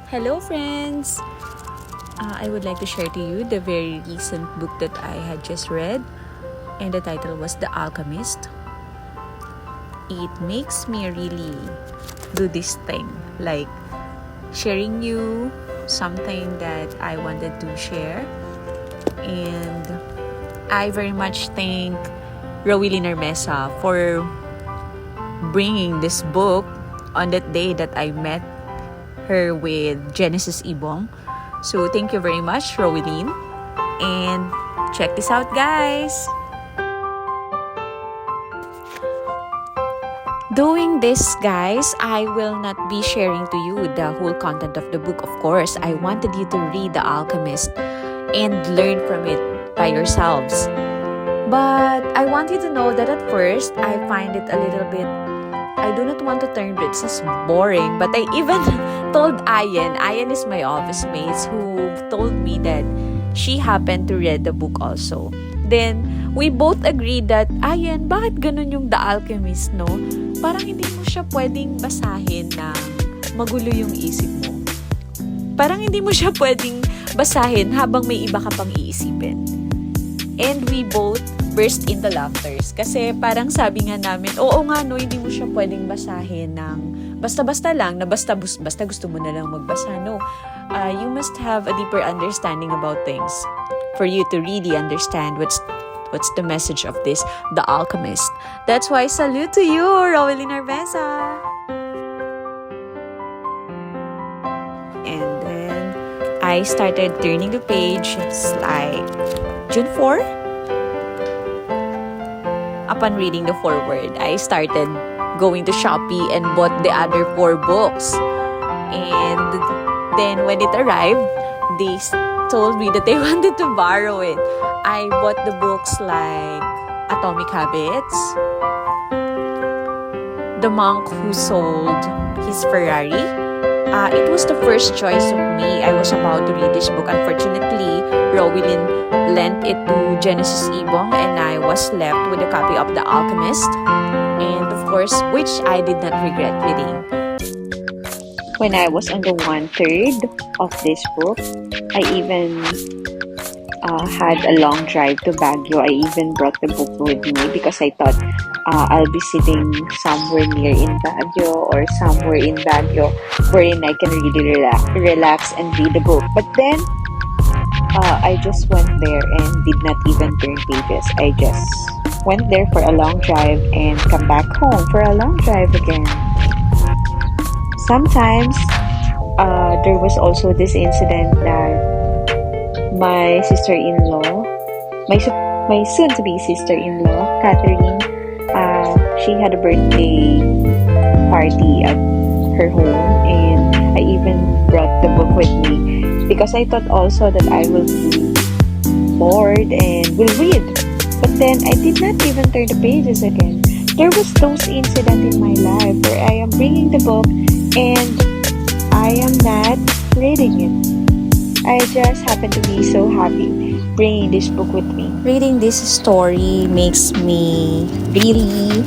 Hello friends! I would like to share to you the very recent book that I had just read, and the title was The Alchemist. It makes me really do this thing, like sharing you something that I wanted to share. And I very much thank Rowilyn Armesa for bringing this book on that day that I met her with Genesis Ibong. So thank you very much, Rowilyn. And check this out, guys. Doing this, guys, I will not be sharing to you the whole content of the book. Of course, I wanted you to read The Alchemist and learn from it by yourselves. But I want you to know that at first, I find it a little bit, I do not want to term it as boring, but I even told Ayan is my office mates, who told me that she happened to read the book also. Then, we both agreed that, Ayan, bakit ganun yung The Alchemist, no? Parang hindi mo siya pwedeng basahin na magulo yung isip mo. Parang hindi mo siya pwedeng basahin habang may iba ka pang iisipin. And we both burst into laughters. Kasi parang sabi nga namin, oo nga no, hindi mo siya pwedeng basahin ng basta-basta lang, na basta gusto mo na lang magbasa. No, you must have a deeper understanding about things for you to really understand what's the message of this, The Alchemist. That's why salute to you, Rowilyn Armesa. And then I started turning the page. It's like June 4. Upon reading the foreword, I started going to Shopee and bought the other 4 books. And then when it arrived, they told me that they wanted to borrow it. I bought the books like Atomic Habits, The Monk Who Sold His Ferrari. It was the first choice of me. I was about to read this book. Unfortunately, Rowilyn lent it to Genesis Ibong, and I was left with a copy of The Alchemist, and of course, which I did not regret reading. When I was on the 1/3 of this book, I even had a long drive to Baguio. I even brought the book with me because I thought I'll be sitting somewhere near in Baguio or somewhere in Baguio wherein I can really relax and read the book. But then, I just went there and did not even turn pages. I just went there for a long drive and come back home for a long drive again. Sometimes, there was also this incident that my sister-in-law, my soon-to-be sister-in-law, Catherine, she had a birthday party at her home, and I even brought the book with me because I thought also that I will be bored and will read. But then I did not even turn the pages again. There was those incidents in my life where I am bringing the book and I am not reading it. I just happen to be so happy bringing this book with me. Reading this story makes me really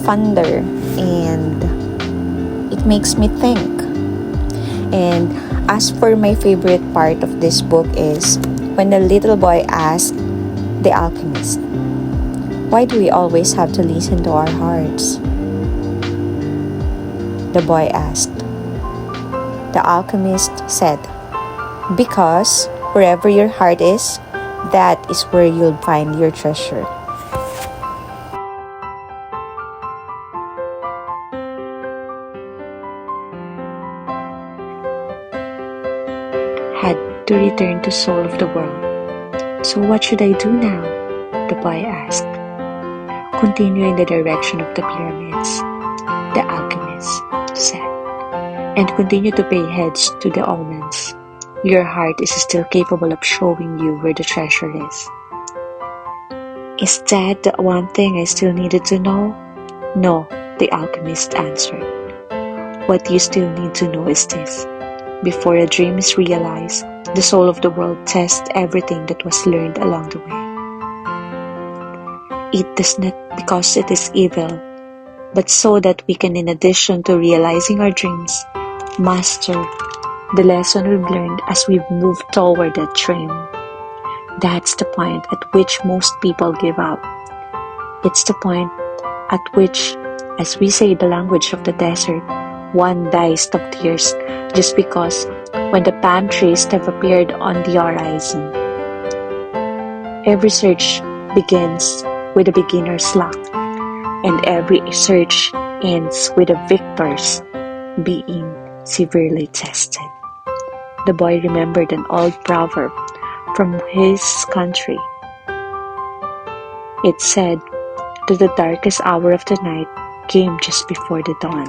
fonder, and it makes me think. And as for my favorite part of this book is when the little boy asked the alchemist, "Why do we always have to listen to our hearts?" The boy asked. The alchemist said, "Because wherever your heart is, that is where you'll find your treasure." Had to return to soul of the world. "So what should I do now?" the boy asked. "Continue in the direction of the pyramids," the alchemist said, "and continue to pay heads to the omens. Your heart is still capable of showing you where the treasure is." "Is that the one thing I still needed to know?" "No," the alchemist answered. "What you still need to know is this. Before a dream is realized, the soul of the world tests everything that was learned along the way. It does not because it is evil, but so that we can, in addition to realizing our dreams, master the lesson we've learned as we've moved toward that dream. That's the point at which most people give up. It's the point at which, as we say the language of the desert, one dies of tears just because when the palm trees have appeared on the horizon. Every search begins with a beginner's luck, and every search ends with the victors being severely tested. The boy remembered an old proverb from his country. It said that the darkest hour of the night came just before the dawn.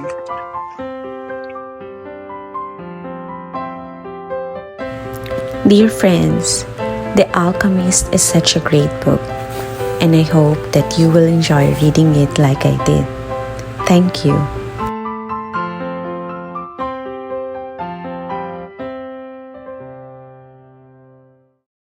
Dear friends, The Alchemist is such a great book, and I hope that you will enjoy reading it like I did. Thank you.